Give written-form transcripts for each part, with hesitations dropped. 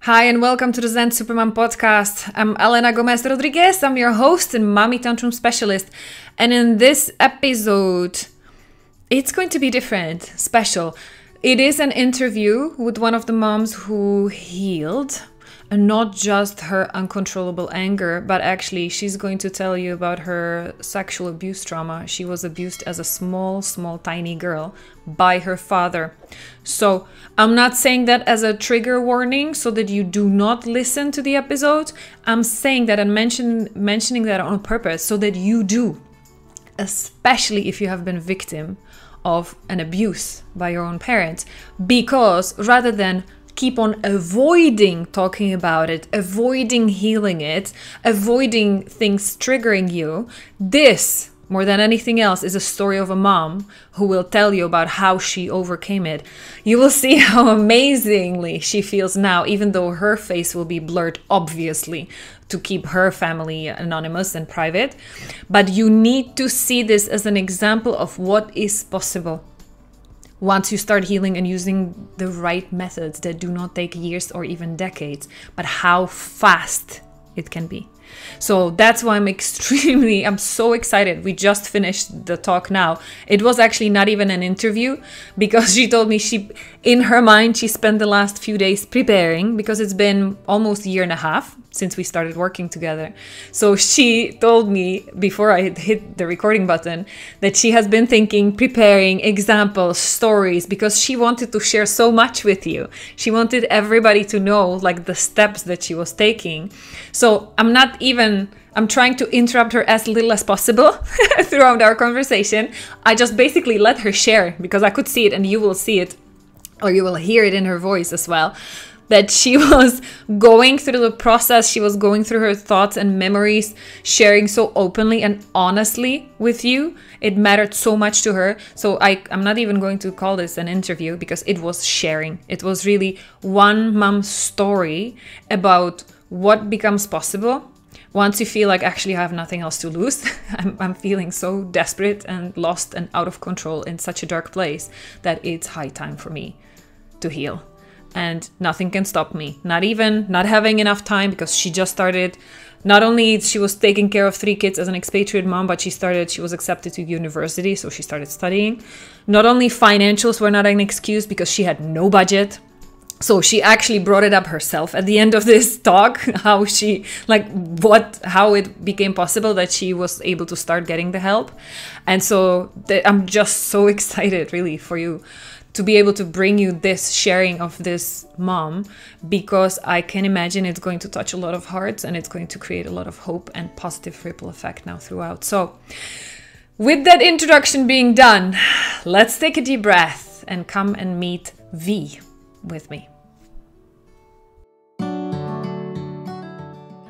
Hi, and welcome to the Zen Supermom podcast. I'm Elena Gomez Rodriguez. I'm your host and mommy tantrum specialist. And in this episode, it's going to be different, special. It is an interview with one of the moms who healed, and not just her uncontrollable anger, but actually she's going to tell you about her sexual abuse trauma. She was abused as a small, tiny girl by her father. So I'm not saying that as a trigger warning so that you do not listen to the episode. I'm saying that and mentioning that on purpose so that you do, especially if you have been victim of an abuse by your own parents, because rather than keep on avoiding talking about it, avoiding healing it, avoiding things triggering you, this, more than anything else, is a story of a mom who will tell you about how she overcame it. You will see how amazingly she feels now, even though her face will be blurred, obviously, to keep her family anonymous and private. But you need to see this as an example of what is possible once you start healing and using the right methods that do not take years or even decades, but how fast it can be. So that's why I'm so excited. We just finished the talk now. It was actually not even an interview because she told me in her mind, she spent the last few days preparing because it's been almost a year and a half since we started working together. So she told me before I hit the recording button that she has been preparing examples, stories, because she wanted to share so much with you. She wanted everybody to know like the steps that she was taking. So I'm trying to interrupt her as little as possible throughout our conversation. I just basically let her share because I could see it and you will see it, or you will hear it in her voice as well, that she was going through the process. She was going through her thoughts and memories, sharing so openly and honestly with you. It mattered so much to her. So I'm not even going to call this an interview because it was sharing. It was really one mom's story about what becomes possible once you feel like actually I have nothing else to lose. I'm feeling so desperate and lost and out of control in such a dark place that it's high time for me to heal. And nothing can stop me, not having enough time, because she just started. Not only she was taking care of 3 kids as an expatriate mom, but she was accepted to university, so she started studying. Not only financials were not an excuse because she had no budget. So she actually brought it up herself at the end of this talk, how it became possible that she was able to start getting the help. And so I'm just so excited really for you to be able to bring you this sharing of this mom, because I can imagine it's going to touch a lot of hearts and it's going to create a lot of hope and positive ripple effect now throughout. So with that introduction being done, let's take a deep breath and come and meet V with me.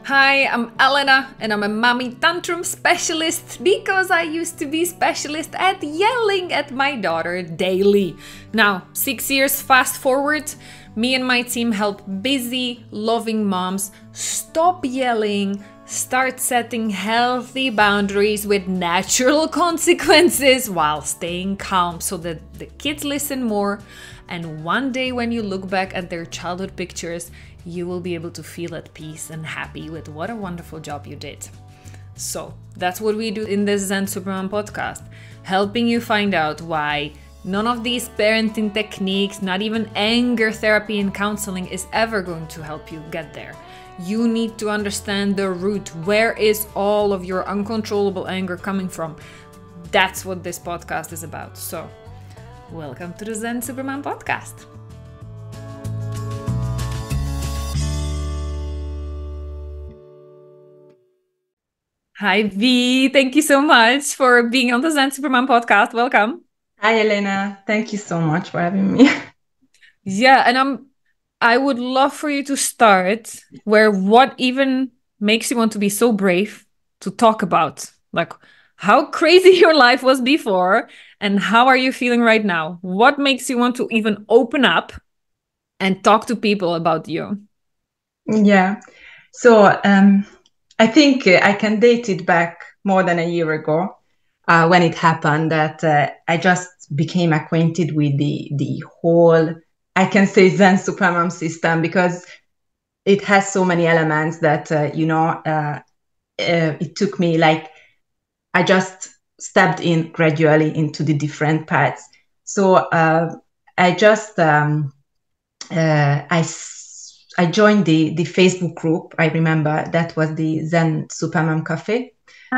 Hi, I'm Elena and I'm a mommy tantrum specialist because I used to be specialist at yelling at my daughter daily. Now, 6 years fast forward, me and my team help busy, loving moms stop yelling, start setting healthy boundaries with natural consequences while staying calm so that the kids listen more. And one day when you look back at their childhood pictures, you will be able to feel at peace and happy with what a wonderful job you did. So that's what we do in this Zen Supermom podcast, helping you find out why none of these parenting techniques, not even anger therapy and counseling, is ever going to help you get there. You need to understand the root. Where is all of your uncontrollable anger coming from? That's what this podcast is about. So welcome to the Zen Supermom podcast. Hi, V. Thank you so much for being on the Zen Supermom podcast. Welcome. Hi, Elena. Thank you so much for having me. Yeah, and I would love for you to start where what even makes you want to be so brave to talk about, like, how crazy your life was before and how are you feeling right now? What makes you want to even open up and talk to people about you? Yeah. So I think I can date it back more than a year ago when it happened that I just became acquainted with the whole, I can say, Zen Supermom system, because it has so many elements that, it took me like, I just stepped in gradually into the different parts. So I just, I joined the Facebook group. I remember that was the Zen Supermom Cafe.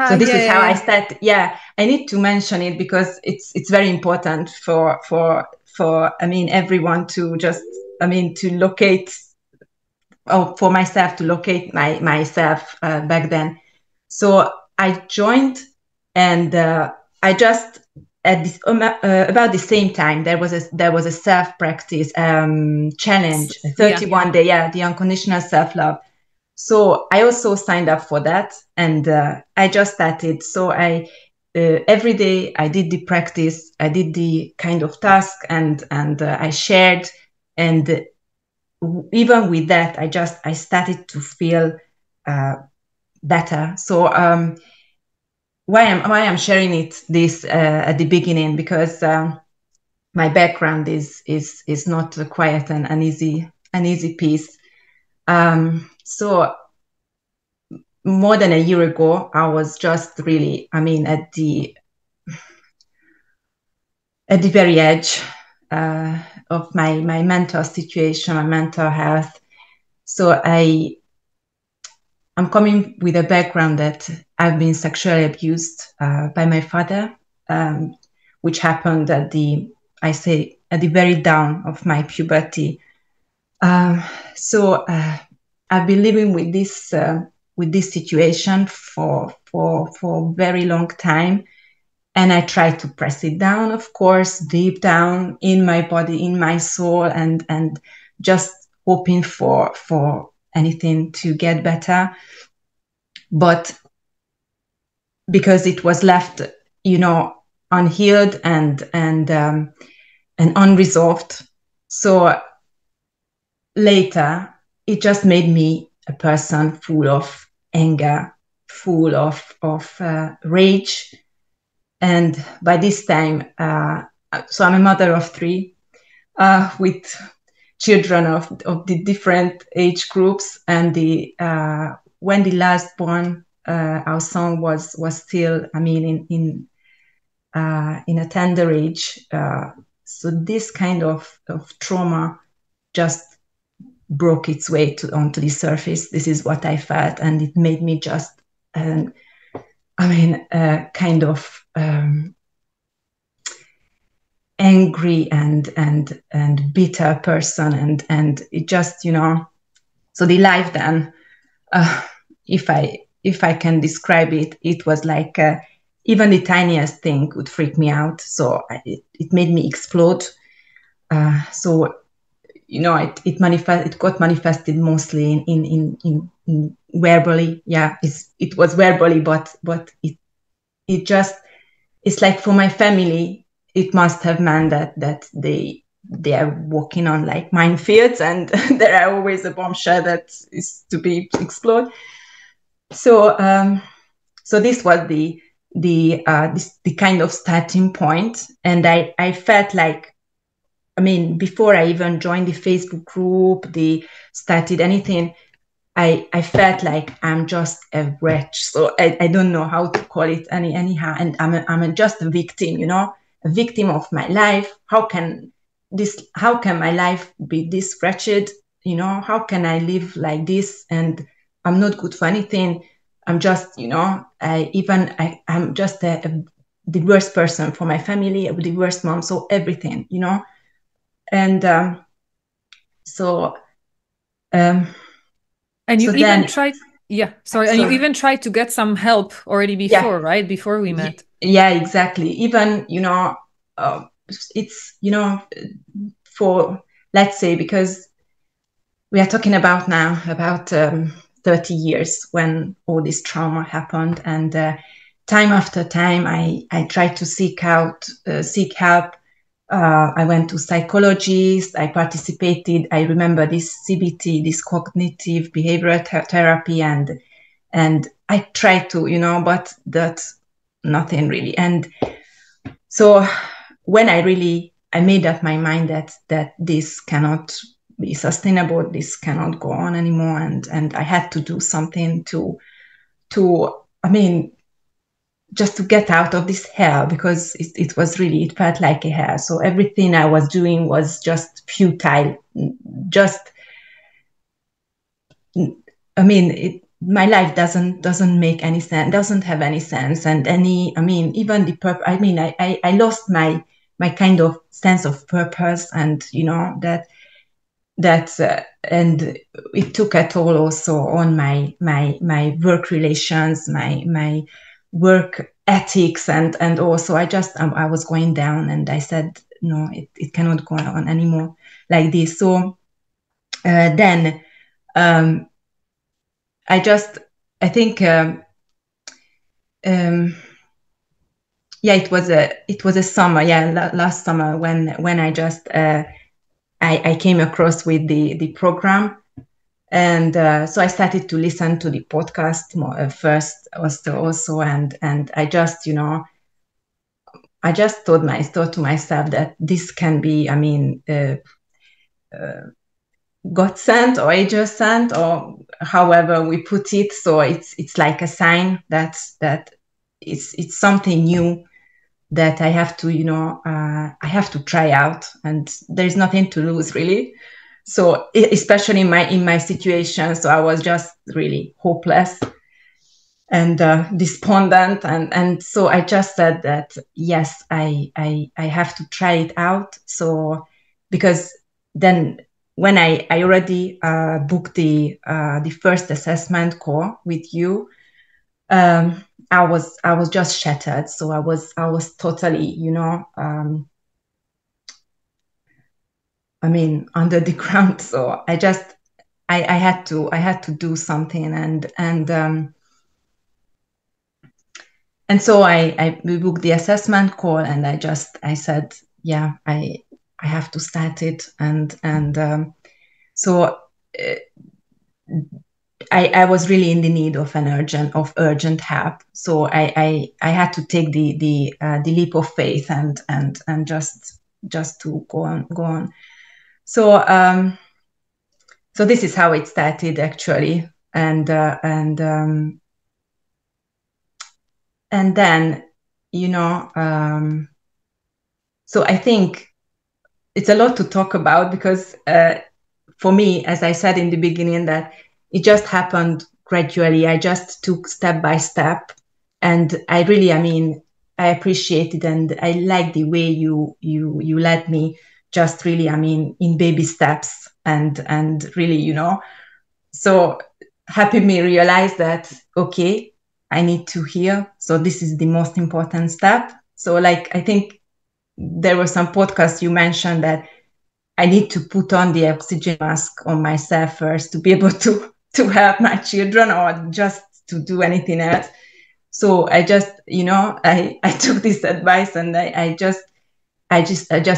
So this is how I started. Yeah, I need to mention it because it's very important for I mean, everyone to just, I mean, to locate, or for myself to locate myself back then. So I joined, and I just at this about the same time there was a self practice challenge, a 31 day, the unconditional self love. So I also signed up for that, and I just started. So I every day I did the practice, I did the kind of task, and I shared, and even with that, I started to feel better. So why I'm sharing this at the beginning, because my background is not quiet and an easy piece. So more than a year ago, I was just really, I mean, at the very edge of my mental situation, my mental health. So I'm coming with a background that I've been sexually abused by my father, which happened at the very dawn of my puberty. So I've been living with this situation for a very long time, and I try to press it down, of course, deep down in my body, in my soul, and just hoping for anything to get better. But because it was left, unhealed and unresolved, so later it just made me a person full of anger, full of rage. And by this time, so I'm a mother of three, with children of the different age groups, and when the last born, our son was still, I mean, in a tender age. So this kind of trauma just broke its way onto the surface. This is what I felt, and it made me just, kind of angry and bitter person, and it just, so the life then, if I can describe it, it was like even the tiniest thing would freak me out. So it made me explode. So it got manifested mostly in verbally. Yeah, it was verbally, but it just, it's like for my family, it must have meant that they are walking on like minefields, and there are always a bombshell that is to be explored. So so this was the kind of starting point, and I felt like, I mean, before I even joined the Facebook group, they started anything, I felt like I'm just a wretch. So I don't know how to call it anyhow. And I'm just a victim, a victim of my life. How can my life be this wretched? How can I live like this? And I'm not good for anything. I'm just, I'm just the worst person for my family, the worst mom. So everything, and so and you so even then tried, and you even tried to get some help already before, right? Before we met. Yeah, exactly. Even, it's, for, let's say, because we are talking about now about 30 years when all this trauma happened, and time after time I tried to seek help. I went to psychologists. I participated. I remember this CBT, this cognitive behavioral therapy, and I tried to, but that's nothing really. And so when I made up my mind that this cannot be sustainable. This cannot go on anymore. And I had to do something to I mean, just to get out of this hell, because it was really, it felt like a hell. So everything I was doing was just futile. Just, I mean, my life doesn't make any sense, doesn't have any sense. And any, I mean, even the purpose, I mean, I lost my kind of sense of purpose, and, you know, and it took a toll also on my work relations, my work ethics, and also I was going down, and I said, no, it cannot go on anymore like this. So then I think yeah, it was a summer, yeah, last summer, when I just I came across with the program. And so I started to listen to the podcast first also, and I just, you know, I just thought to myself that this can be, I mean, God sent or angel sent, or however we put it. So it's like a sign that it's something new that I have to, you know, I have to try out, and there's nothing to lose, really. So especially in my situation, so I was just really hopeless and despondent, and so I just said that yes, I have to try it out. So because then when I already booked the first assessment call with you, I was just shattered. So I was totally, you know, I mean, under the ground. So I had to do something, and so we booked the assessment call, and I said, yeah, I have to start it, and so I was really in the need of urgent help. So I had to take the leap of faith, and just to go on. So so this is how it started, actually, and then, you know, so I think it's a lot to talk about, because for me, as I said in the beginning, that it just happened gradually. I just took step by step, and I really, I mean, I appreciate it, and I like the way you led me, just really, I mean, in baby steps, and really, you know, so helping me realize that, okay, I need to heal. So this is the most important step. So, like, I think there were some podcasts you mentioned that I need to put on the oxygen mask on myself first to be able to help my children, or just to do anything else. So I just, you know, I took this advice, and I just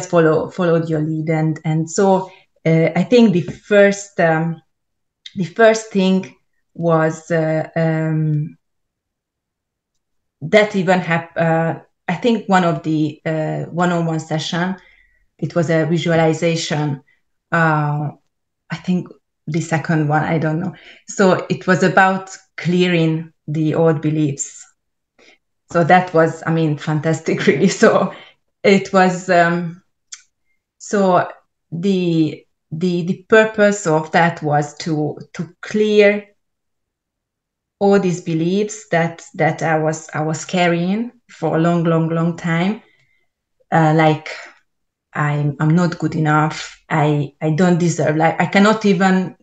followed your lead, and so I think the first thing was that even I think one of the one-on-one session, it was a visualization. I think the second one, I don't know. So it was about clearing the old beliefs. So that was, I mean, fantastic, really. So it was, so the purpose of that was to clear all these beliefs that I was carrying for a long time, like I'm not good enough. I don't deserve. Like, I cannot even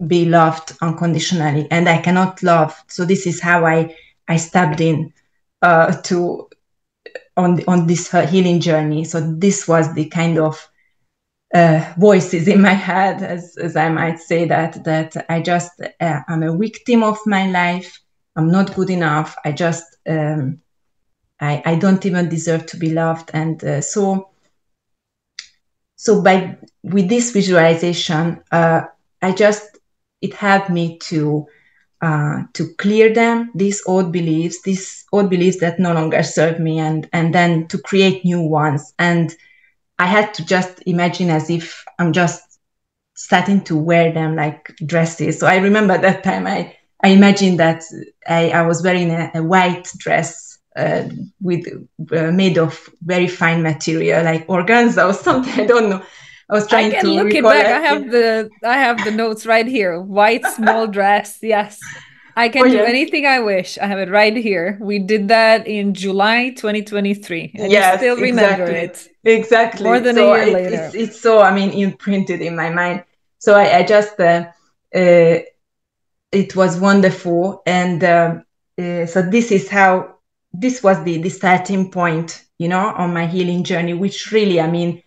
be loved unconditionally, and I cannot love. So this is how I stepped in to on this healing journey. So this was the kind of voices in my head, as I might say, that I just I'm a victim of my life. I'm not good enough. I just I don't even deserve to be loved, and so with this visualization, it helped me to clear them, these old beliefs that no longer serve me, and then to create new ones. And I had to just imagine as if I'm just starting to wear them like dresses. So I remember that time I imagined that I was wearing a white dress with made of very fine material like organza or something. I don't know. I was I trying can to look it recall back. it. I have the notes right here. White small dress. Yes. I Oh can do yeah. anything I wish. I have it right here. We did that in July 2023, and you Yes, still remember exactly. it more Exactly. than a So year later. it's so, I mean, imprinted in my mind. So I just it was wonderful. And so this was the starting point, on my healing journey, which really, I mean,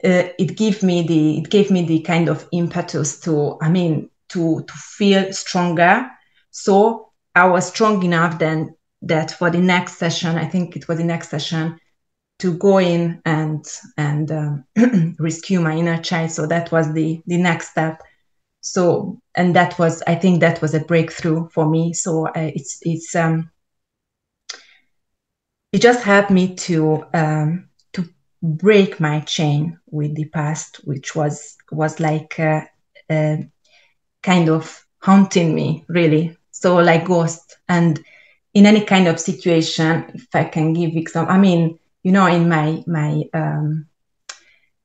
it gave me the kind of impetus to, I mean, to feel stronger. So I was strong enough then that for the next session, I think it was the next session, to go in and rescue my inner child. So that was the next step. So, and that was, I think that was a breakthrough for me. So it just helped me to break my chain with the past, which was like kind of haunting me, really. So like ghost. And in any kind of situation, if I can give example, I mean, in my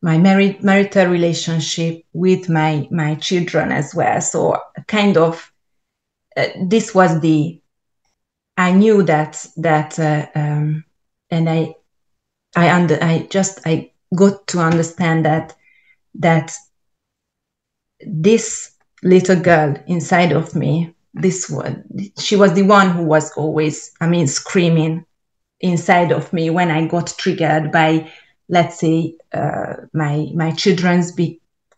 marital relationship with my children as well. So kind of this was I knew and I got to understand that this little girl inside of me, she was the one who was always, I mean, screaming inside of me when I got triggered by, let's say, my children's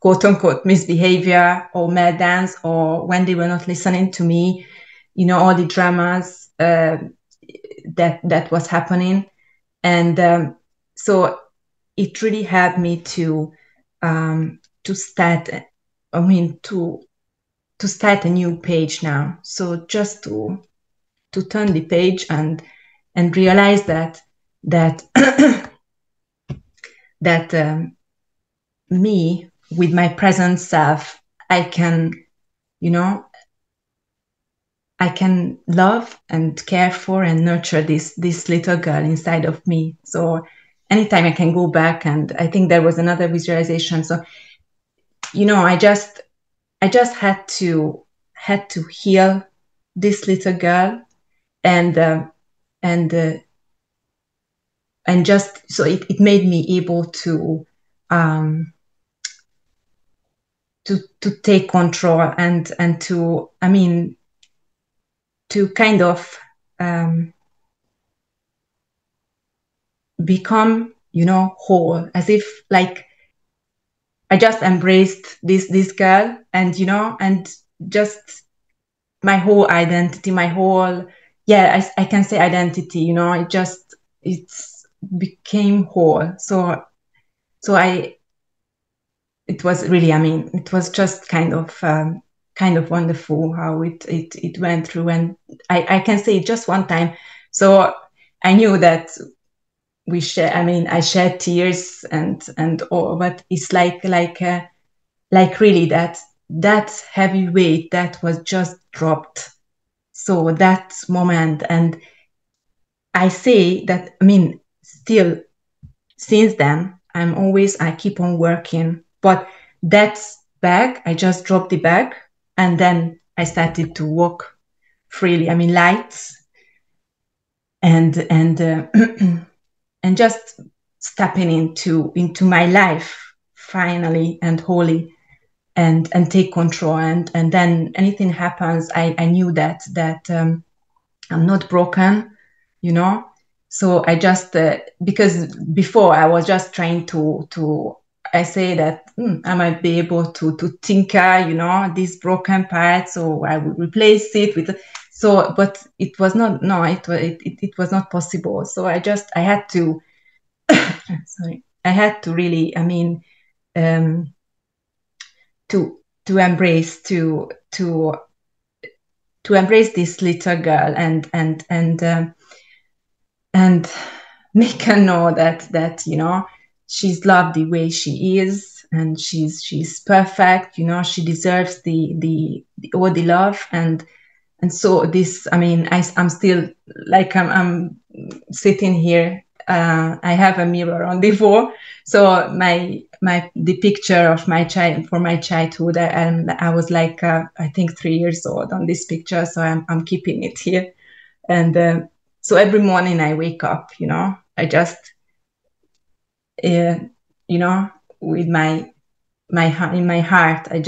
quote unquote misbehavior or meltdowns, or when they were not listening to me, all the dramas that was happening. And so it really helped me to start, I mean, to start a new page now. So just to turn the page and realize that that me with my present self, I can, I can love and care for and nurture this little girl inside of me. So anytime I can go back, and I think there was another visualization. So I just had to heal this little girl, and and uh, and just so it made me able um, to take control and to, I mean, to kind of become, whole, as if like I just embraced this girl, and just my whole identity, my whole, yeah, I can say identity, it's became whole. So it was really, I mean, it was just kind of wonderful how it went through. And I can say it just one time. So I knew that I mean, I shed tears and all, but it's like really that heavy weight that was just dropped. So that moment, and I say that, I mean, still since then, I keep on working, but that bag, I just dropped the bag, and then I started to walk freely. I mean, lights and and just stepping into my life finally and wholly, and take control. And then anything happens, I knew that I'm not broken, you know. So I just because before I was just trying to I say that I might be able to tinker, these broken parts, so I would replace it with. So, but it was not. No, it was not possible. So I had to. Sorry, I had to really. I mean, um, to embrace to embrace this little girl and make her know that she's loved the way she is, and she's perfect, you know, she deserves the all the love. And so this, I mean, I'm still like, I'm sitting here. I have a mirror on the wall, so the picture of my child, for my childhood, I was like, I think 3 years old on this picture, so I'm keeping it here. And so every morning I wake up, you know, I just you know, with my in my heart, I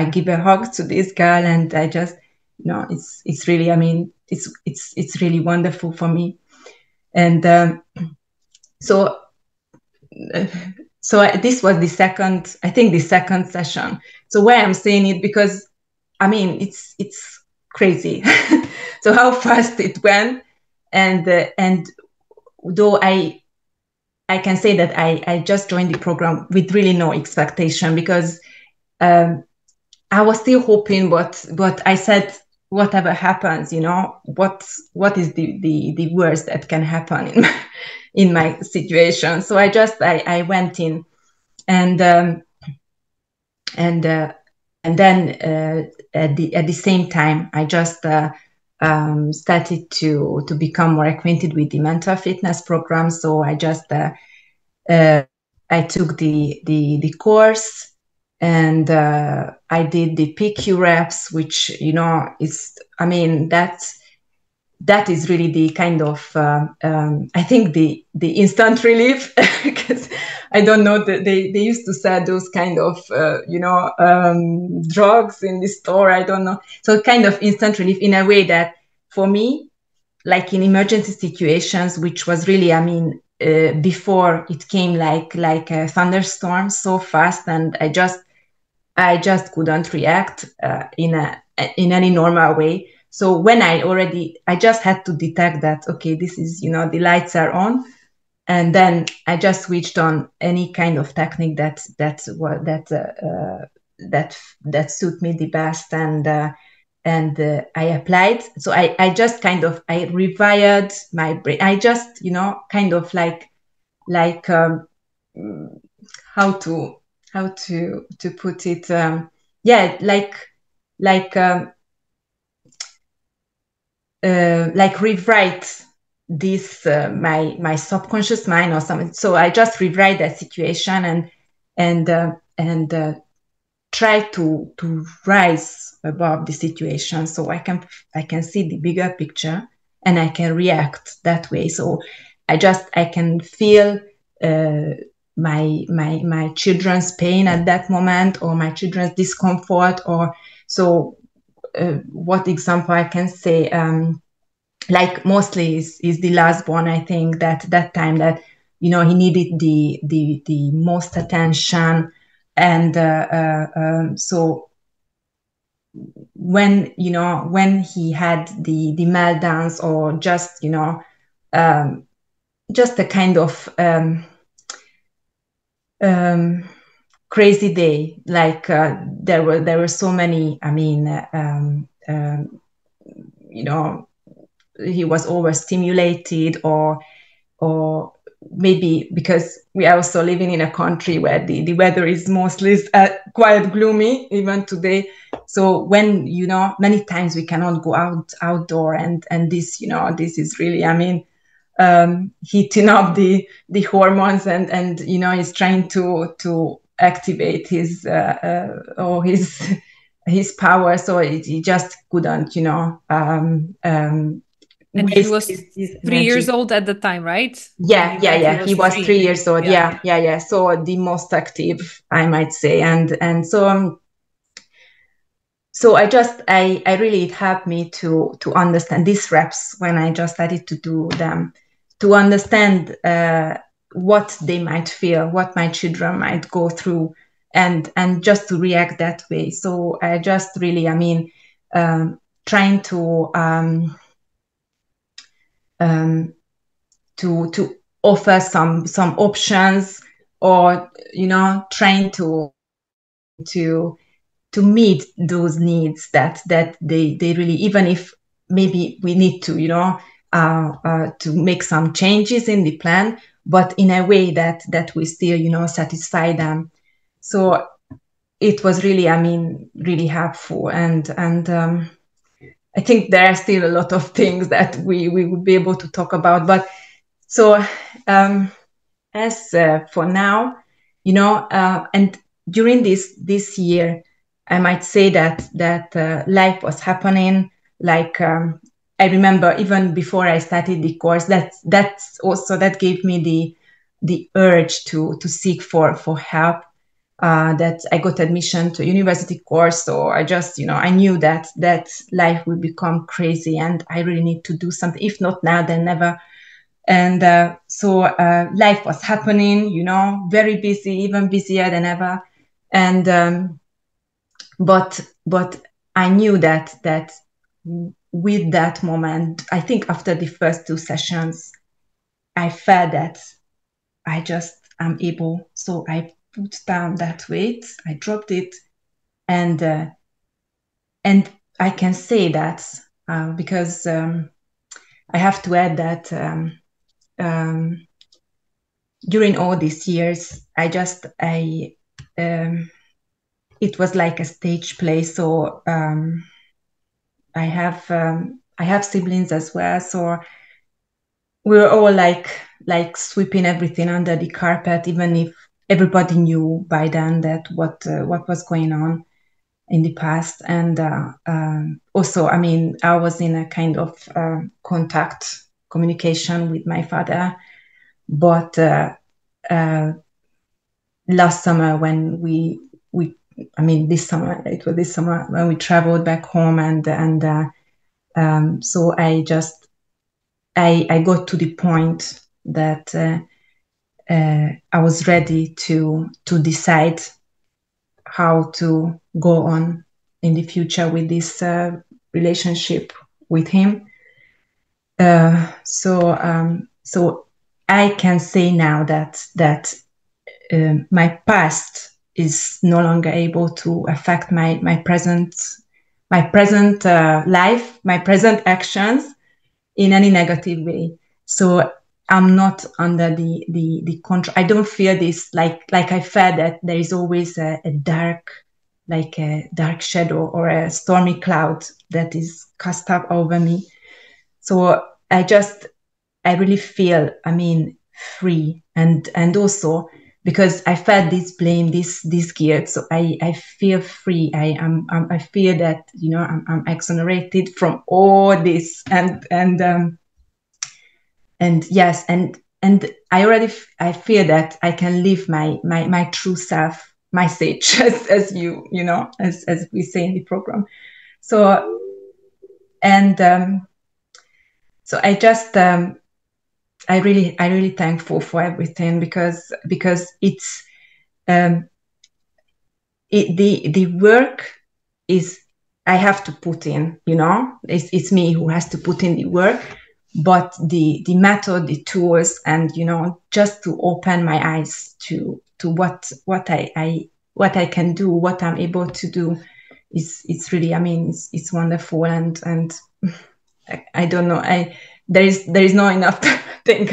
give a hug to this girl, and I just, you know, it's really, I mean, it's really wonderful for me. And so this was the second, I think the second session. So why I'm saying it, because I mean, it's crazy. So how fast it went. And though I can say that I just joined the program with really no expectation, because I was still hoping, but I said, whatever happens, you know, what is the worst that can happen in my situation. So I went in, and and then at the same time, I just started to become more acquainted with the mental fitness program. So I just I took the course, and I did the PQ reps, which, you know, is, I mean, that is really the kind of I think the instant relief, because I don't know that they used to sell those kind of drugs in the store. I don't know. So kind of instant relief in a way that, for me, like in emergency situations, which was really, I mean, before it came like a thunderstorm so fast, and I just couldn't react in any normal way. So when I just had to detect that, okay, this is, you know, the lights are on, and then I just switched on any kind of technique that suit me the best, and I applied. So I just kind of, I rewired my brain. I just, you know, kind of like how to put it, yeah, like rewrite this, my subconscious mind or something. So I just rewrite that situation, and try to rise above the situation, so I can see the bigger picture, and I can react that way. So I can feel my children's pain at that moment, or my children's discomfort. Or so what example I can say, like mostly is the last one. I think that time that, you know, he needed the most attention. And so when, you know, when he had the meltdowns, or just, you know, just a kind of crazy day, like there were so many, I mean, you know, he was overstimulated, or maybe because we are also living in a country where the weather is mostly quite gloomy even today. So when, you know, many times we cannot go outdoor, and this, you know, this is really, I mean, heating up the hormones, and you know, he's trying to activate his or his power. So he just couldn't, you know, and he was his 3 years old at the time, right? Yeah. He was 3 years old. Yeah. So the most active, I might say. And so so I really, it helped me to understand these reps when I just started to do them, to understand what they might feel, what my children might go through, and just to react that way. So I just really, I mean, trying to offer some options, or, you know, trying to meet those needs that they really, even if maybe we need to, you know, to make some changes in the plan, but in a way that we still, you know, satisfy them. So it was really, I mean, really helpful. And I think there are still a lot of things that we would be able to talk about. But so as for now, you know, and during this year, I might say that life was happening. Like I remember even before I started the course, that's also that gave me the urge to seek for help. That I got admission to a university course, so I just, you know, I knew that life will become crazy, and I really need to do something. If not now, then never. And so life was happening, you know, very busy, even busier than ever. And but I knew that with that moment, I think after the first two sessions, I felt that I just am able. So I put down that weight, I dropped it, and I can say that because I have to add that during all these years, it was like a stage play. So I have siblings as well. So we were all like sweeping everything under the carpet, even if everybody knew by then that what was going on in the past. And also, I mean, I was in a kind of contact communication with my father, but last summer when we I mean this summer, it was this summer when we traveled back home, and so I got to the point that I was ready to decide how to go on in the future with this relationship with him. So I can say now that my past is no longer able to affect my present life, my present actions in any negative way. So I'm not under the control. I don't feel this like I felt that there is always a dark, like a dark shadow or a stormy cloud that is cast up over me. So I really feel, I mean, free, and also because I felt this blame, this guilt, so I feel free. I feel that, you know, I'm exonerated from all this, and yes, and I feel that I can live my true self, my sage, as you know, as we say in the program. So and so I just I really thankful for everything, because it's the work is, I have to put in, you know, it's me who has to put in the work, but the method, the tools, and, you know, just to open my eyes to what I can do, what I'm able to do, it's really, I mean, it's wonderful. And I don't know, there is not enough thing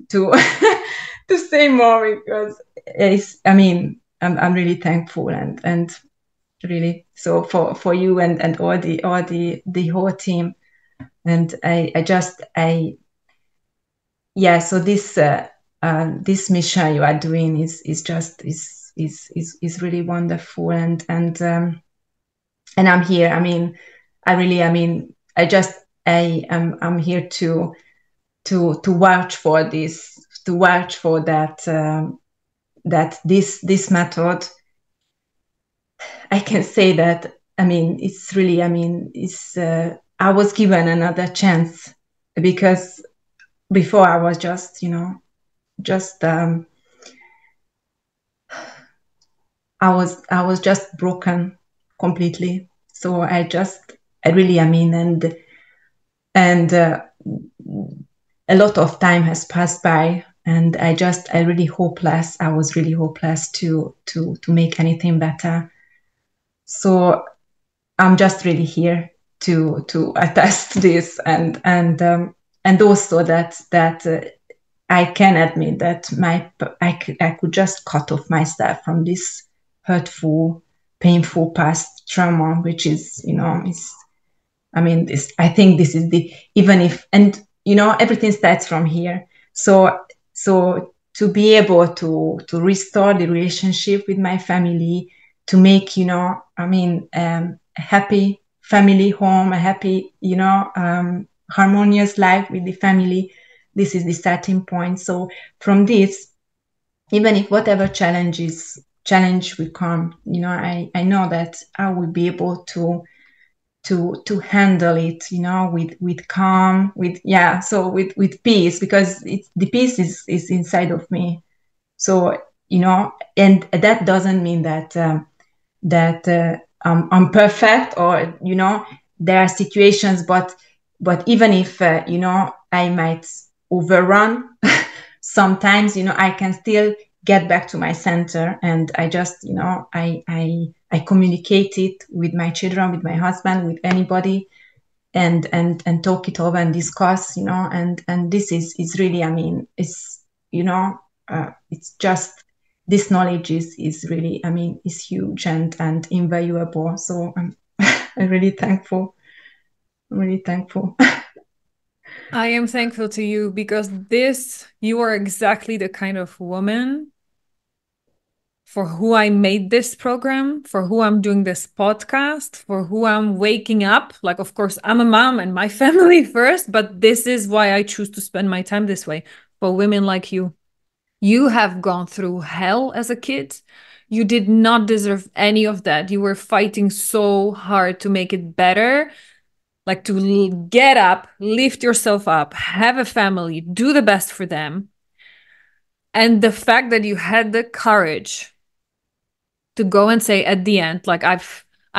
to to say more, because it's, I mean, I'm really thankful, and really, so for you and all the whole team. And yeah, so this mission you are doing is just is really wonderful. And I'm here, I mean, I mean, I'm here to vouch for this, to vouch for that, that this method, I can say that, I mean, it's really, I mean, it's I was given another chance, because before I was just, you know, just I was just broken completely. So I really, I mean, and a lot of time has passed by, and I really hopeless. I was really hopeless to make anything better. So I'm just really here to attest this, and also that I can admit that I could just cut off myself from this hurtful, painful past trauma, which is, is, I mean, I think this is even if, and, everything starts from here. So to be able to restore the relationship with my family, to make, a happy family home, a happy, harmonious life with the family, this is the starting point. So from this, even if whatever challenge will come, I know that I will be able to handle it, with calm, with peace, because the peace is inside of me. So, and that doesn't mean that I'm perfect, or, there are situations, but even if, I might overrun sometimes, I can still get back to my center, and I just, I communicate it with my children, with my husband, with anybody, and talk it over and discuss, and this is really, I mean, it's, it's just, this knowledge is really, I mean, is huge and invaluable. So I'm really thankful. I'm really thankful. I am thankful to you because you are exactly the kind of woman for who I made this program, for who I'm doing this podcast, for who I'm waking up. Like, of course, I'm a mom and my family first, but this is why I choose to spend my time this way. For women like you, you have gone through hell as a kid. You did not deserve any of that. You were fighting so hard to make it better, like to get up, lift yourself up, have a family, do the best for them. And the fact that you had the courage to go and say at the end, like, I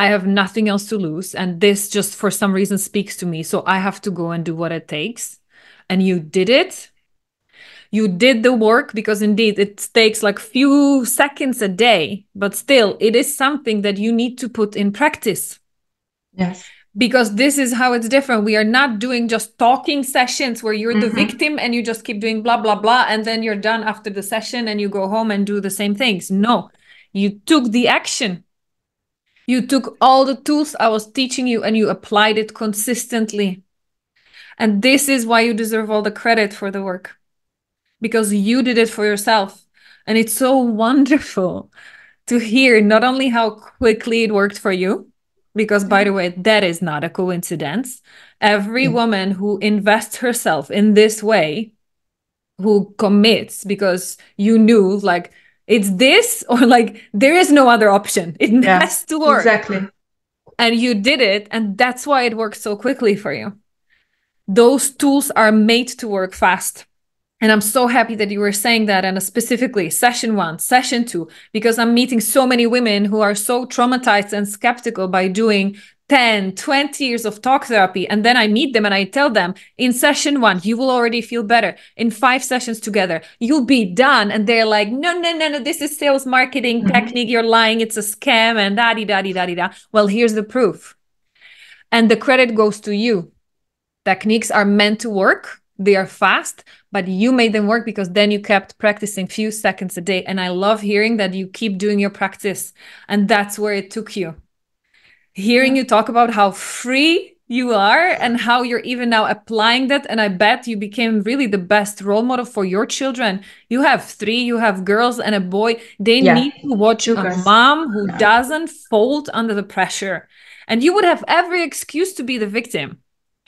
have nothing else to lose, and this just for some reason speaks to me, so I have to go and do what it takes. And you did it. You did the work, because indeed it takes like few seconds a day, but still it is something that you need to put in practice. Yes. Because this is how it's different. We are not doing just talking sessions where you're the victim and you just keep doing blah, blah, blah, and then you're done after the session and you go home and do the same things. No, you took the action. You took all the tools I was teaching you and you applied it consistently. And this is why you deserve all the credit for the work, because you did it for yourself. And it's so wonderful to hear not only how quickly it worked for you, because by the way, that is not a coincidence. Every woman who invests herself in this way, who commits because you knew like it's this, or like there is no other option. It has to work. Exactly. And you did it. And that's why it worked so quickly for you. Those tools are made to work fast. And I'm so happy that you were saying that, and specifically session 1, session 2, because I'm meeting so many women who are so traumatized and skeptical by doing 10, 20 years of talk therapy. And then I meet them and I tell them in session 1, you will already feel better. In 5 sessions together, you'll be done. And they're like, no, this is sales marketing technique. You're lying. It's a scam and da-di-da-di-da-di-da. Well, here's the proof. And the credit goes to you. Techniques are meant to work. They are fast, but you made them work because then you kept practicing few seconds a day. And I love hearing that you keep doing your practice. And that's where it took you. Hearing you talk about how free you are and how you're even now applying that. And I bet you became really the best role model for your children. You have 3, you have girls and a boy. They need to watch a mom who doesn't fold under the pressure. And you would have every excuse to be the victim.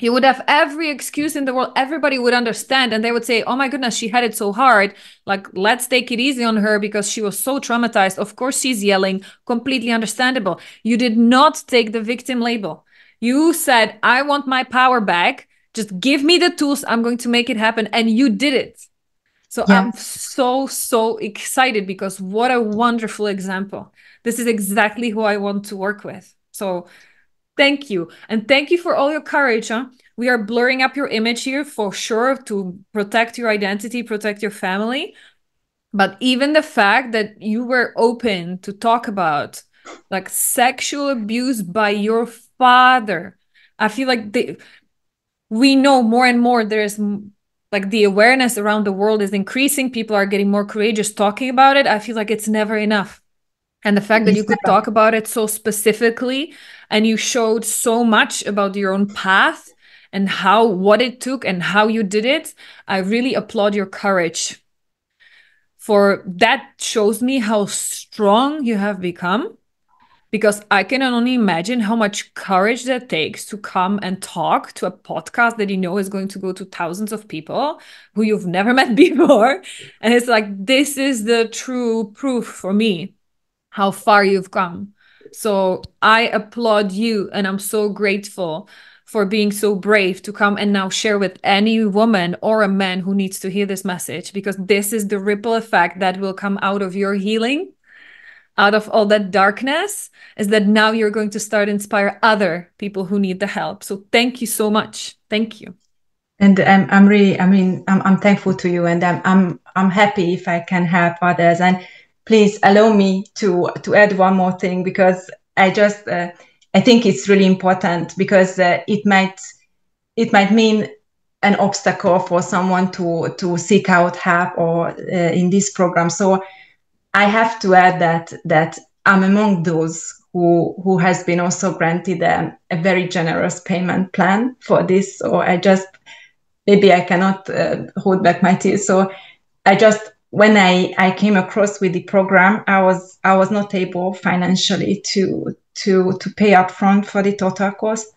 You would have every excuse in the world. Everybody would understand. And they would say, oh my goodness, she had it so hard. Like, let's take it easy on her because she was so traumatized. Of course, she's yelling. Completely understandable. You did not take the victim label. You said, I want my power back. Just give me the tools. I'm going to make it happen. And you did it. So I'm so excited because what a wonderful example. This is exactly who I want to work with. So thank you. And thank you for all your courage. We are blurring up your image here for sure to protect your identity, protect your family. But even the fact that you were open to talk about like sexual abuse by your father, I feel like we know more and more there's like the awareness around the world is increasing. People are getting more courageous talking about it. I feel like it's never enough. And the fact that you could talk about it so specifically and you showed so much about your own path and what it took and how you did it, I really applaud your courage. For that shows me how strong you have become, because I can only imagine how much courage that takes to come and talk to a podcast that you know is going to go to thousands of people who you've never met before. And it's like, this is the true proof for me how far you've come. So I applaud you, and I'm so grateful for being so brave to come and now share with any woman or a man who needs to hear this message, because this is the ripple effect that will come out of your healing, out of all that darkness, is that now you're going to start inspire other people who need the help. So thank you so much. Thank you. And I'm really, I mean, I'm thankful to you, and I'm happy if I can help others. And please allow me to add one more thing, because I just I think it's really important, because it might mean an obstacle for someone to seek out help or in this program. So I have to add that I'm among those who has been also granted a very generous payment plan for this. So maybe I cannot hold back my tears. So when I came across with the program, I was not able financially to pay upfront for the total cost.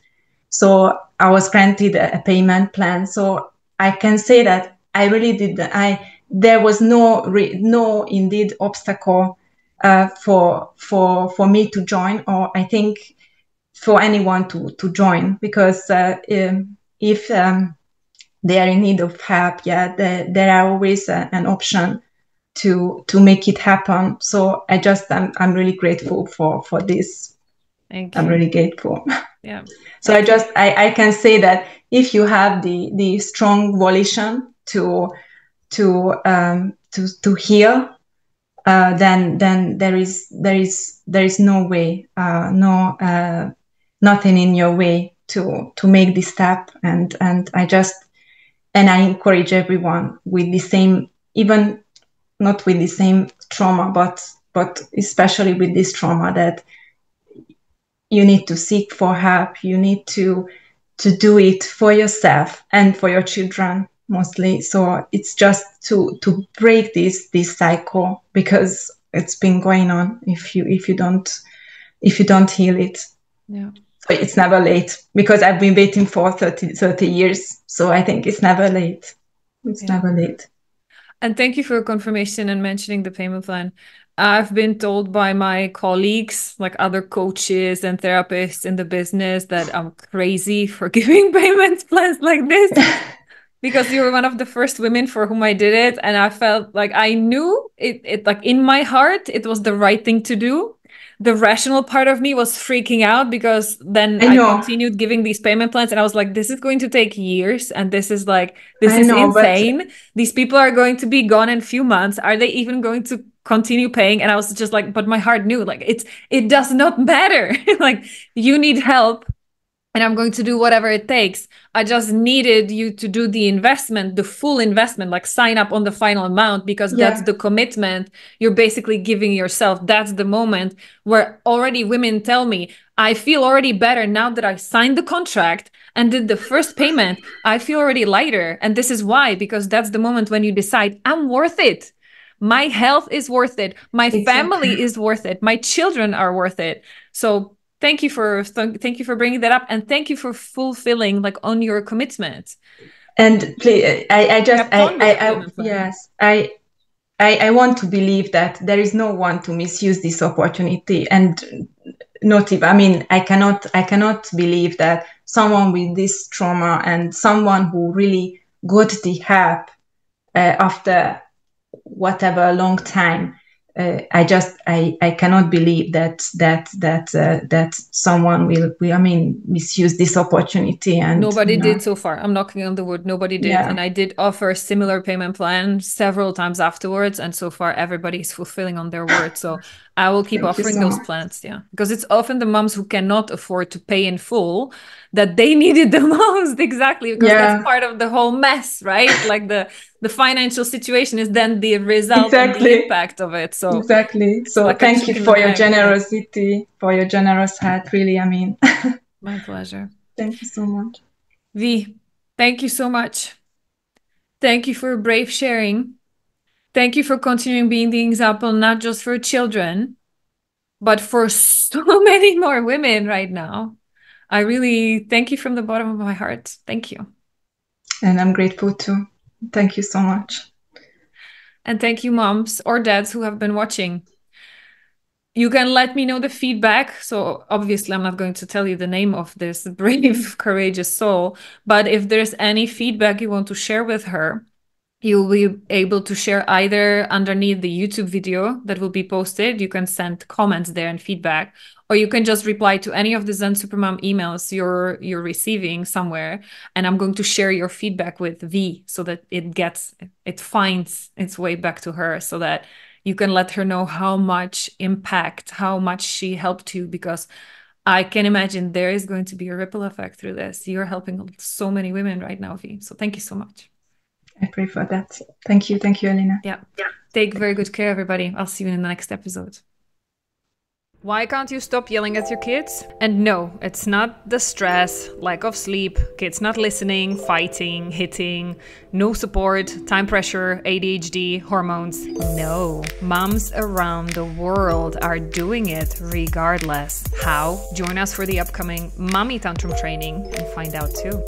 So I was granted a payment plan. So I can say that I really did. There was no indeed obstacle for me to join, or I think for anyone to join, because if they are in need of help, there are always an option to make it happen. So I'm really grateful for this. Thank you. I'm really grateful. Yeah. So I can say that if you have the strong volition to heal, then there is no way, nothing in your way to make this step. And I encourage everyone with the same, even not with the same trauma, but especially with this trauma, that you need to seek for help. You need to do it for yourself and for your children mostly. So it's just to break this cycle, because it's been going on if you don't heal it. Yeah. So it's never late, because I've been waiting for 30 years. So I think it's never late. It's never late. And thank you for your confirmation and mentioning the payment plan. I've been told by my colleagues, like other coaches and therapists in the business, that I'm crazy for giving payment plans like this. Because you were one of the first women for whom I did it. And I felt like I knew it like in my heart, it was the right thing to do. The rational part of me was freaking out, because then I continued giving these payment plans, and I was like, this is going to take years, and this is insane. These people are going to be gone in a few months. Are they even going to continue paying? And I was just like, but my heart knew, like, it does not matter. Like, you need help, and I'm going to do whatever it takes. I just needed you to do the investment, the full investment, like sign up on the final amount, because that's the commitment you're basically giving yourself. That's the moment where already women tell me, I feel already better now that I signed the contract and did the first payment. I feel already lighter. And this is why, because that's the moment when you decide, I'm worth it. My health is worth it. My family is worth it. My children are worth it. So thank you for bringing that up, and thank you for fulfilling like on your commitment. And please, I want to believe that there is no one to misuse this opportunity, and not even, I mean, I cannot believe that someone with this trauma and someone who really got the help after whatever long time I cannot believe that someone will I mean misuse this opportunity. And nobody did so far. I'm knocking on the wood. Nobody did. Yeah. And I did offer a similar payment plan several times afterwards. And so far, everybody's fulfilling on their word. So I will keep Thank you offering so those much. plans. Yeah. Because it's often the moms who cannot afford to pay in full that they needed the most. Exactly. Because that's part of the whole mess, right? Like the financial situation is then the result and the impact of it. So exactly. it's So like a thank you chicken for and your egg. generosity, for your generous heart. Really, I mean. My pleasure. Thank you so much. V, thank you so much. Thank you for brave sharing. Thank you for continuing being the example, not just for children, but for so many more women right now. I really thank you from the bottom of my heart. Thank you. And I'm grateful too. Thank you so much. And thank you, moms or dads who have been watching. You can let me know the feedback. So obviously, I'm not going to tell you the name of this brave, courageous soul. But if there's any feedback you want to share with her, you'll be able to share either underneath the YouTube video that will be posted. You can send comments there and feedback, or you can just reply to any of the Zen Supermom emails you're receiving somewhere. And I'm going to share your feedback with V so that it finds its way back to her, so that you can let her know how much impact, how much she helped you, because I can imagine there is going to be a ripple effect through this. You're helping so many women right now, V. So thank you so much. I pray for that. Thank you. Thank you, Elena. Yeah. Take very good care, everybody. I'll see you in the next episode. Why can't you stop yelling at your kids? And no, it's not the stress, lack of sleep, kids not listening, fighting, hitting, no support, time pressure, ADHD, hormones. No, moms around the world are doing it regardless. How? Join us for the upcoming Mommy Tantrum training and find out too.